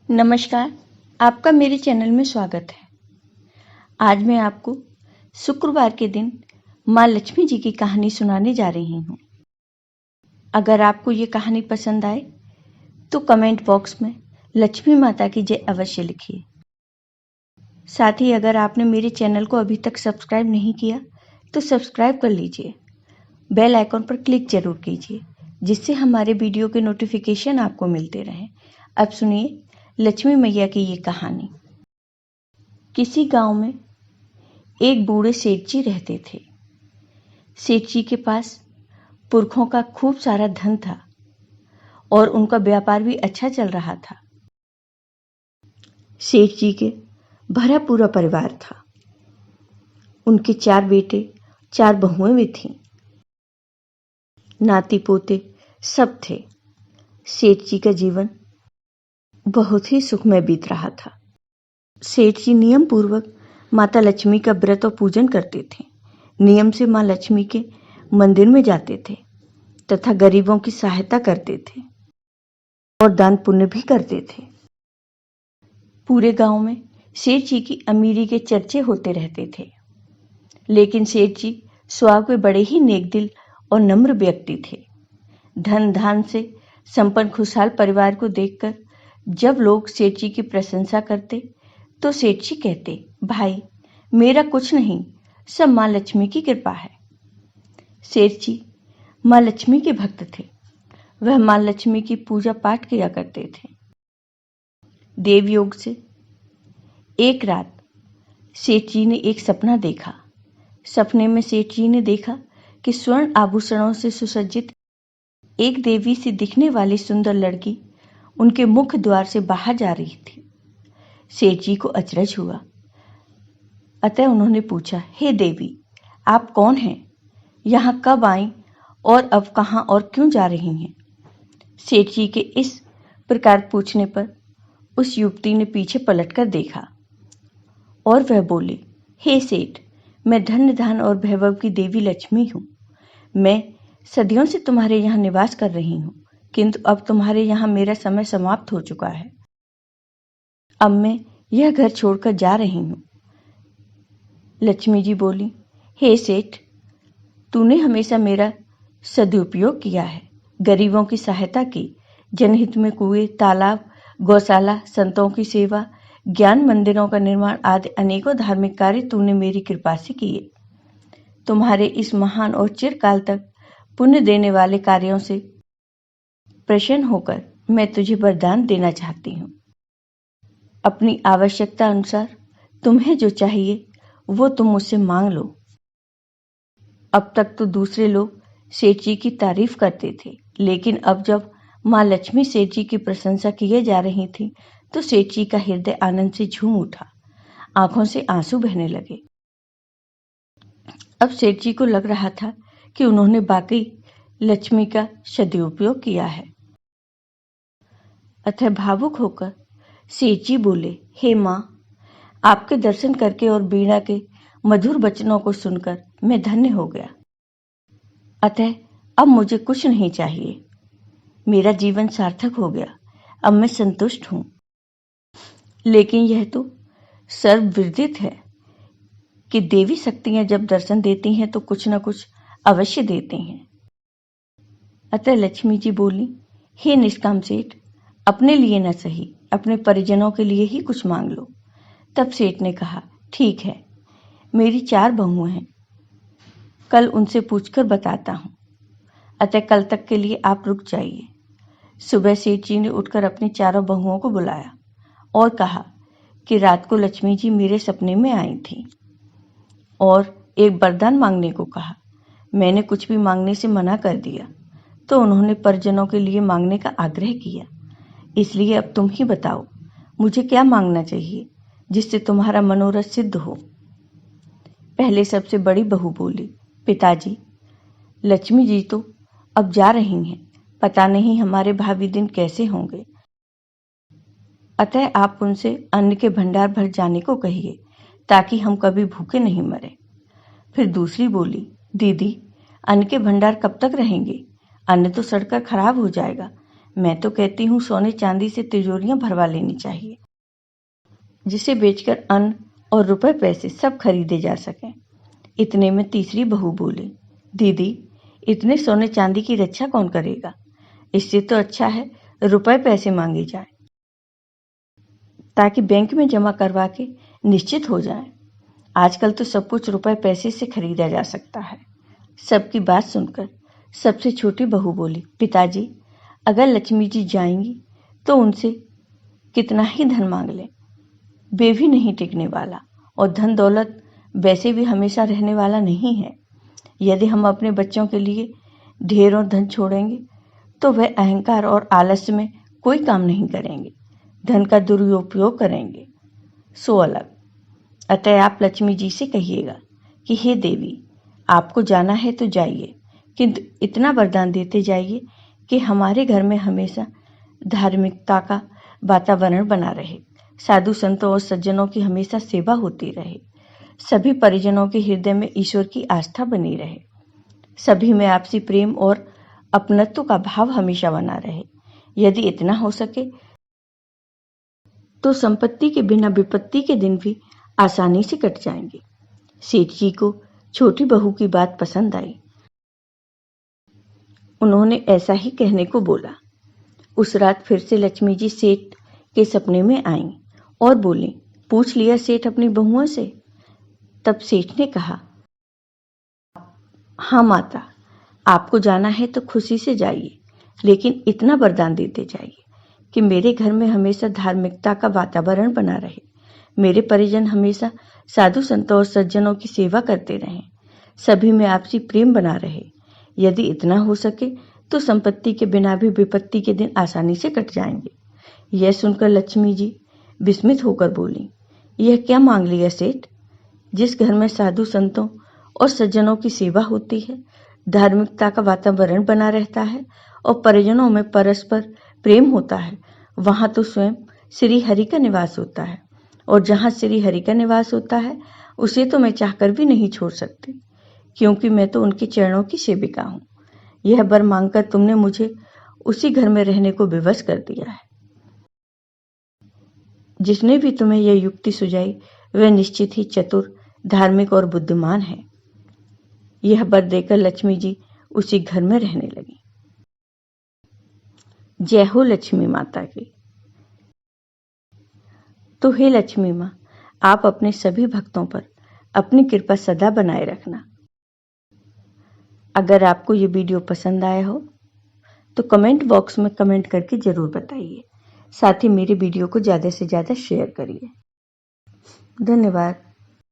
नमस्कार, आपका मेरे चैनल में स्वागत है। आज मैं आपको शुक्रवार के दिन माँ लक्ष्मी जी की कहानी सुनाने जा रही हूँ। अगर आपको ये कहानी पसंद आए तो कमेंट बॉक्स में लक्ष्मी माता की जय अवश्य लिखिए। साथ ही अगर आपने मेरे चैनल को अभी तक सब्सक्राइब नहीं किया तो सब्सक्राइब कर लीजिए। बेल आइकॉन पर क्लिक जरूर कीजिए जिससे हमारे वीडियो के नोटिफिकेशन आपको मिलते रहें। अब सुनिए लक्ष्मी मैया की ये कहानी। किसी गांव में एक बूढ़े सेठ जी रहते थे। सेठ जी के पास पुरखों का खूब सारा धन था और उनका व्यापार भी अच्छा चल रहा था। सेठ जी के भरा पूरा परिवार था। उनके 4 बेटे 4 बहुएं भी थीं। नाती पोते सब थे। सेठ जी का जीवन बहुत ही सुखमय बीत रहा था। सेठ जी नियम पूर्वक माता लक्ष्मी का व्रत और पूजन करते थे। नियम से मां लक्ष्मी के मंदिर में जाते थे तथा गरीबों की सहायता करते थे और दान पुण्य भी करते थे। पूरे गांव में सेठ जी की अमीरी के चर्चे होते रहते थे, लेकिन सेठ जी स्वभाव के बड़े ही नेकदिल और नम्र व्यक्ति थे। धन धान से संपन्न खुशहाल परिवार को देखकर जब लोग सेठ जी की प्रशंसा करते तो सेठ जी कहते, भाई मेरा कुछ नहीं, सब मां लक्ष्मी की कृपा है। सेठ जी मां लक्ष्मी के भक्त थे। वह मां लक्ष्मी की पूजा पाठ किया करते थे। देवयोग से एक रात सेठ जी ने एक सपना देखा। सपने में सेठ जी ने देखा कि स्वर्ण आभूषणों से सुसज्जित एक देवी से दिखने वाली सुंदर लड़की उनके मुख्य द्वार से बाहर जा रही थी। सेठ जी को अचरज हुआ, अतः उन्होंने पूछा, हे देवी, आप कौन हैं? यहाँ कब आई और अब कहाँ और क्यों जा रही हैं? सेठ जी के इस प्रकार पूछने पर उस युवती ने पीछे पलटकर देखा और वह बोली, हे सेठ, मैं धन्य धान और वैभव की देवी लक्ष्मी हूँ। मैं सदियों से तुम्हारे यहाँ निवास कर रही हूँ, किंतु अब तुम्हारे यहाँ मेरा समय समाप्त हो चुका है। अब मैं यह घर छोड़कर जा रही हूँ। लक्ष्मी जी बोली, हे सेठ, तूने हमेशा मेरा सदुपयोग किया है, गरीबों की सहायता की, जनहित में कुएं, तालाब, गौशाला, संतों की सेवा, ज्ञान मंदिरों का निर्माण आदि अनेकों धार्मिक कार्य तूने मेरी कृपा से किए। तुम्हारे इस महान और चिरकाल तक पुण्य देने वाले कार्यों से प्रसन्न होकर मैं तुझे वरदान देना चाहती हूँ। अपनी आवश्यकता अनुसार तुम्हें जो चाहिए वो तुम मुझसे मांग लो। अब तक तो दूसरे लोग सेठ जी की तारीफ करते थे, लेकिन अब जब मां लक्ष्मी सेठ जी की प्रशंसा किए जा रही थी तो सेठ जी का हृदय आनंद से झूम उठा। आंखों से आंसू बहने लगे। अब सेठ जी को लग रहा था कि उन्होंने वाकई लक्ष्मी का सदुपयोग किया है। अतः भावुक होकर सेठ जी बोले, हे मां, आपके दर्शन करके और वीणा के मधुर वचनों को सुनकर मैं धन्य हो गया। अतः अब मुझे कुछ नहीं चाहिए। मेरा जीवन सार्थक हो गया। अब मैं संतुष्ट हूं। लेकिन यह तो सर्वविदित है कि देवी शक्तियां जब दर्शन देती हैं तो कुछ न कुछ अवश्य देती हैं। अतः लक्ष्मी जी बोली, हे निष्काम सेठ, अपने लिए न सही, अपने परिजनों के लिए ही कुछ मांग लो। तब सेठ ने कहा, ठीक है, मेरी 4 बहुएं हैं, कल उनसे पूछकर बताता हूं। अतः कल तक के लिए आप रुक जाइए। सुबह सेठ जी ने उठकर अपनी 4 बहुओं को बुलाया और कहा कि रात को लक्ष्मी जी मेरे सपने में आई थी और एक वरदान मांगने को कहा। मैंने कुछ भी मांगने से मना कर दिया तो उन्होंने परिजनों के लिए मांगने का आग्रह किया। इसलिए अब तुम ही बताओ, मुझे क्या मांगना चाहिए जिससे तुम्हारा मनोरथ सिद्ध हो। पहले सबसे बड़ी बहू बोली, पिताजी, लक्ष्मी जी तो अब जा रही हैं, पता नहीं हमारे भावी दिन कैसे होंगे, अतः आप उनसे अन्न के भंडार भर जाने को कहिए ताकि हम कभी भूखे नहीं मरे। फिर दूसरी बोली, दीदी, अन्न के भंडार कब तक रहेंगे? अन्न तो सड़कर खराब हो जाएगा, मैं तो कहती हूँ सोने चांदी से तिजोरियां भरवा लेनी चाहिए, जिसे बेचकर अन्न और रुपए पैसे सब खरीदे जा सकें। इतने में तीसरी बहू बोली, दीदी, इतने सोने चांदी की रक्षा कौन करेगा? इससे तो अच्छा है रुपए पैसे मांगे जाएं, ताकि बैंक में जमा करवा के निश्चित हो जाएं। आजकल तो सब कुछ रुपए पैसे से खरीदा जा सकता है। सबकी बात सुनकर सबसे छोटी बहू बोली, पिताजी, अगर लक्ष्मी जी जाएंगी तो उनसे कितना ही धन मांग लें, वे भी नहीं टिकने वाला, और धन दौलत वैसे भी हमेशा रहने वाला नहीं है। यदि हम अपने बच्चों के लिए ढेरों धन छोड़ेंगे तो वह अहंकार और आलस्य में कोई काम नहीं करेंगे, धन का दुरुपयोग करेंगे। सो अलग। अतः आप लक्ष्मी जी से कहिएगा कि हे देवी, आपको जाना है तो जाइए, किंतु इतना वरदान देते जाइए कि हमारे घर में हमेशा धार्मिकता का वातावरण बना रहे, साधु संतों और सज्जनों की हमेशा सेवा होती रहे, सभी परिजनों के हृदय में ईश्वर की आस्था बनी रहे, सभी में आपसी प्रेम और अपनत्व का भाव हमेशा बना रहे। यदि इतना हो सके तो संपत्ति के बिना विपत्ति के दिन भी आसानी से कट जाएंगे। सेठ जी को छोटी बहू की बात पसंद आई। उन्होंने ऐसा ही कहने को बोला। उस रात फिर से लक्ष्मी जी सेठ के सपने में आईं और बोली, पूछ लिया सेठ अपनी बहुओं से? तब सेठ ने कहा, हाँ माता, आपको जाना है तो खुशी से जाइए, लेकिन इतना वरदान देते जाइए कि मेरे घर में हमेशा धार्मिकता का वातावरण बना रहे, मेरे परिजन हमेशा साधु संतों और सज्जनों की सेवा करते रहें, सभी में आपसी प्रेम बना रहे। यदि इतना हो सके तो संपत्ति के बिना भी विपत्ति के दिन आसानी से कट जाएंगे। यह सुनकर लक्ष्मी जी विस्मित होकर बोली, यह क्या मांग लिया सेठ? जिस घर में साधु संतों और सज्जनों की सेवा होती है, धार्मिकता का वातावरण बना रहता है और परिजनों में परस्पर प्रेम होता है, वहां तो स्वयं श्री हरि का निवास होता है, और जहां श्री हरि का निवास होता है उसे तो मैं चाहकर भी नहीं छोड़ सकती, क्योंकि मैं तो उनके चरणों की सेविका हूं। यह वर मांगकर तुमने मुझे उसी घर में रहने को विवश कर दिया है। जिसने भी तुम्हें यह युक्ति सुझाई वह निश्चित ही चतुर, धार्मिक और बुद्धिमान है। यह वर देकर लक्ष्मी जी उसी घर में रहने लगी। जय हो लक्ष्मी माता की। तो हे लक्ष्मी माँ, आप अपने सभी भक्तों पर अपनी कृपा सदा बनाए रखना। अगर आपको ये वीडियो पसंद आया हो तो कमेंट बॉक्स में कमेंट करके जरूर बताइए। साथ ही मेरे वीडियो को ज़्यादा से ज़्यादा शेयर करिए। धन्यवाद।